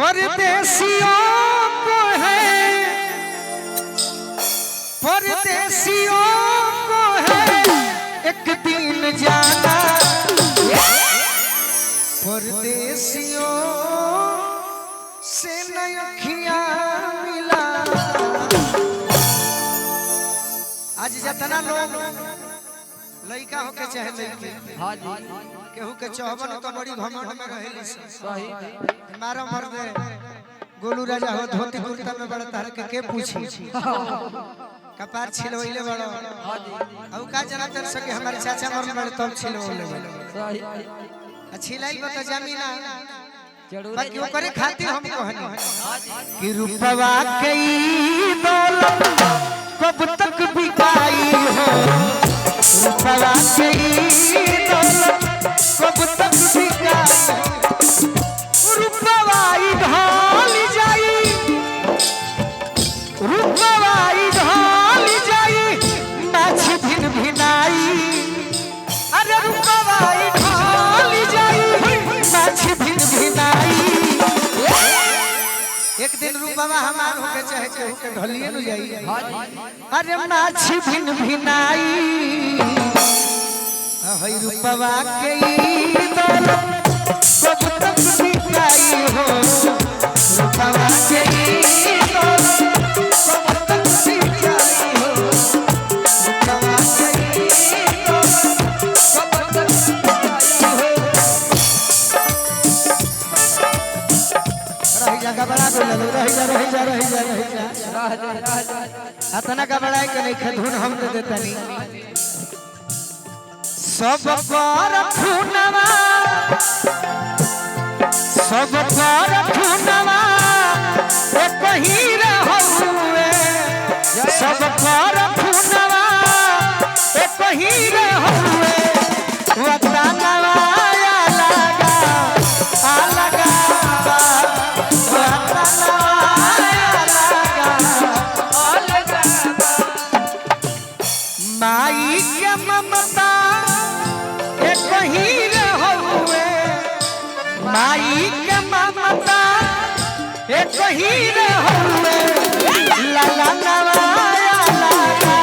परदेसियों को है, परदेसियों को है एक दिन जाना, परदेसियों से नयखिया मिला। आज जितना लोग लड़का होके चाहे लड़की, हां जी, केहू के चौबन तो बड़ी घमंड में रहेली। सही मारा मर्द गोलू राजा हो धोती कुर्ता में बड़ा तार के पूछी कपार छिलवइले बड़ो। हां जी, औ का जना तर सके हमारे चाचा मर बड़े तब छिलवले सही छिलाई बता जमीना जरूर बाकी ओकरे खातिर हम कहनी हां जी कि रुपवा के ई दौलत कब तक बिकाई हो, रुपवा के ई दौलत कब तक बिकाई हो। रुपवा ई ढाल जाई, रुपवा ई ढाल जाई नाच भिन भिनाई। अरे रुपवा ई ढाल जाई नाच भिन भिनाई। एक दिन रुपवा हमार होके चाहे केहू के ढलिए न जाई। हां जी, अरे नाच भिन भिनाई। हई रुपवा के ई दौलत कब तक बिकाई हो, रुपवा के ई दौलत कब तक बिकाई हो, रुपवा के ई दौलत कब तक बिकाई हो। रही जा गबड़ा को ले रही जा रही जा रही जा रही जा रह जा अतना गबड़ाई के नहीं खधुन हम दे देता नहीं। सब पर खूनवा, सब पर खूनवा एक ही रहुए, सब पर खूनवा एक ही रहुए। वतनवा लगा अलगा, वतनवा लगा अलगा। माई के ममता एक ही रहुए, माई के ममता एक ही रहुए। लाला नवाया लगा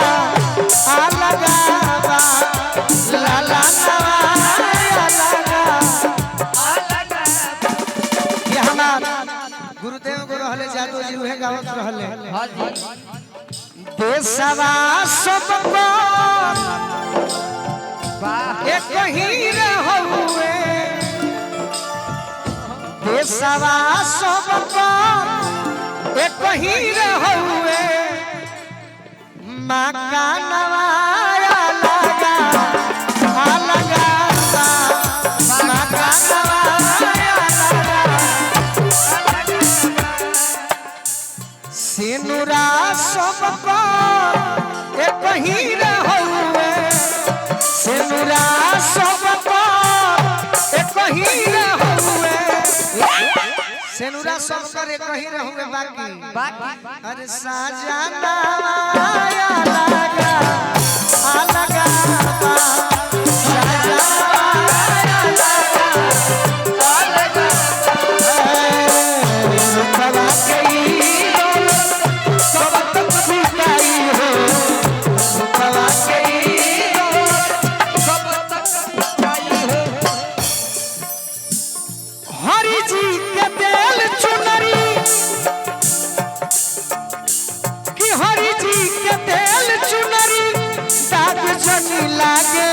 अलगा बा, लाला नवाया लगा अलगा। ये हमार गुरुदेव गुरु रहले जादू जी उहे गावत रहले। हां जी, देशवा सब पर वाह एक ही रहुए, देशवा सब पर एक ही रहुए। माँ का नवाया लगा अलगा बा, माँ का नवाया लगा अलगा। सिनुरा सब पर एक ही रहुए, सिनुरा सब पर एक ही रहुए। सिनुरा सब कर एक ही रहुए बाकी। अरे साजना आया लगा अलगा बा, साजना आया लगा अलगा बा। रुपवा के ई दौलत कब तक बिकाई हो, रुपवा के ई दौलत कब तक बिकाई हो। हरि जी के देल चुनरी, कि हरि जी के देल चुनरी दाग जनी लागे।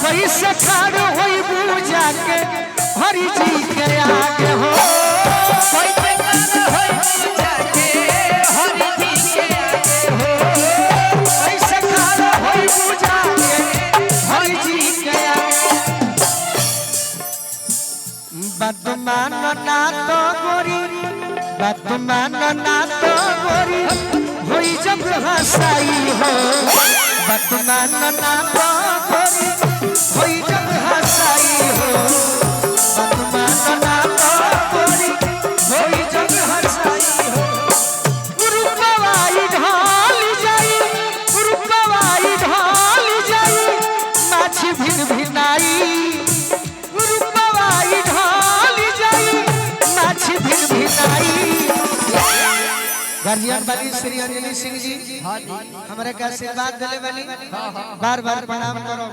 कैसे खाड़ होई पूजा के हरि जी के आगे हो, कैसे कर होई पूजा के हरि जी के आगे हो। कैसे खाड़ होई पूजा के हरि जी के आगे। बदमान ना तो गोरी, बदमान ना तो गोरी होई जब हंसाई हो, बदमान ना तो गोरी होई जब हंसाई हो, बदमान ना तो गोरी होई जब हंसाई हो। रुपवा ई ढाल जाई, रुपवा ई ढाल जाई नाच भिन भिनाई। रुपवा ई ढाल जाई नाच भिन गार्जियन वाली श्री अंजलि सिंह जी हमारे का आशीर्वाद दिले वाली बार बार प्रणाम करो।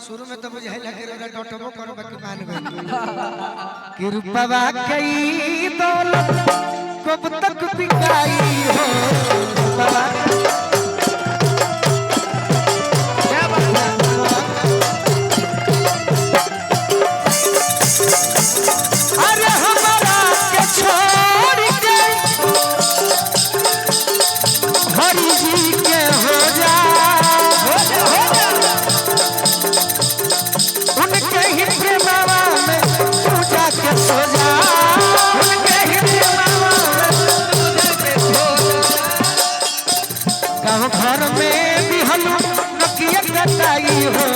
शुरू में तो मुझे लगे रहा डॉटबो करो बाकी मान गई कि रुपवा कई दौलत कब तक बिकाई हो रुपवा अरे हमारा के छोड़ के हरि जी के हो जा उनके ही प्रेमवा में पूजा के सो जा उनके ही प्रेमवा में पूजा के सो जा गाँव घर में भी हम नकिया कटाई हो